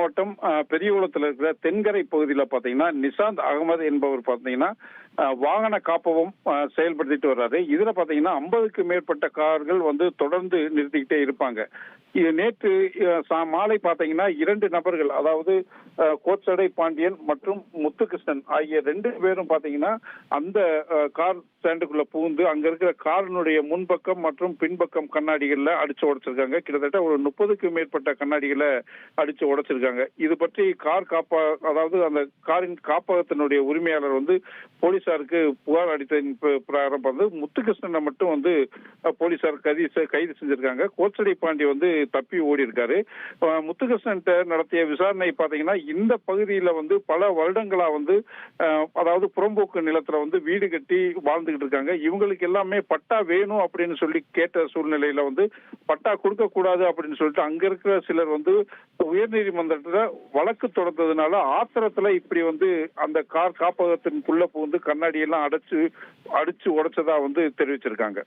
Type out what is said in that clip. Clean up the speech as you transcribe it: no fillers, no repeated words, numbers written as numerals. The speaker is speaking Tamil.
மாவட்டம் பெரியகுளத்தில் இருக்கிற தென்கரை பகுதியில் பார்த்தீங்கன்னா நிசாந்த் அகமது என்பவர் பார்த்தீங்கன்னா வாகன காப்பகம் செயல்படுத்திட்டு வர்றாரு. இதுல பாத்தீங்கன்னா 50க்கு மேற்பட்ட கார்கள் வந்து தொடர்ந்து நிறுத்திக்கிட்டே இருப்பாங்க. இது நேற்று மாலை பாத்தீங்கன்னா 2 நபர்கள், அதாவது கோச்சடை பாண்டியன் மற்றும் முத்துகிருஷ்ணன் ஆகிய 2 பேரும் பாத்தீங்கன்னா அந்த கார் ஸ்டாண்டுக்குள்ள புகுந்து அங்க இருக்கிற காரினுடைய முன்பக்கம் மற்றும் பின்பக்கம் கண்ணாடிகள்ல அடிச்சு உடைச்சிருக்காங்க. கிட்டத்தட்ட ஒரு 30க்கு மேற்பட்ட கண்ணாடிகளை அடிச்சு உடைச்சிருக்காங்க. இது பற்றி அதாவது அந்த காரின் காப்பகத்தினுடைய உரிமையாளர் வந்து போலீசாருக்கு புகார் அளித்ததின் பிரகாரம் வந்து முத்துகிருஷ்ணனை மட்டும் வந்து போலீசார் கைது செஞ்சிருக்காங்க. கோச்சடை பாண்டி வந்து தப்பி ஓடி இருக்காரு. முத்துகிருஷ்ணன் நடத்திய விசாரணை பாத்தீங்கன்னா இந்த பகுதியில வந்து பல வருடங்களா வந்து அதாவது புறம்போக்கு நிலத்துல வந்து வீடு கட்டி வாழ்ந்துகிட்டு இருக்காங்க. இவங்களுக்கு எல்லாமே பட்டா வேணும் அப்படின்னு சொல்லி கேட்ட சூழ்நிலையில வந்து பட்டா கொடுக்க கூடாது அப்படின்னு சொல்லிட்டு அங்க இருக்கிற சிலர் வந்து உயர்நீதிமன்றத்துல வழக்கு தொடர்ந்ததுனால ஆத்திரத்துல இப்படி வந்து அந்த கார் காப்பகத்தின்குள்ள புகுந்து கண்ணாடி எல்லாம் அடிச்சு உடைச்சதா வந்து தெரிவிச்சிருக்காங்க.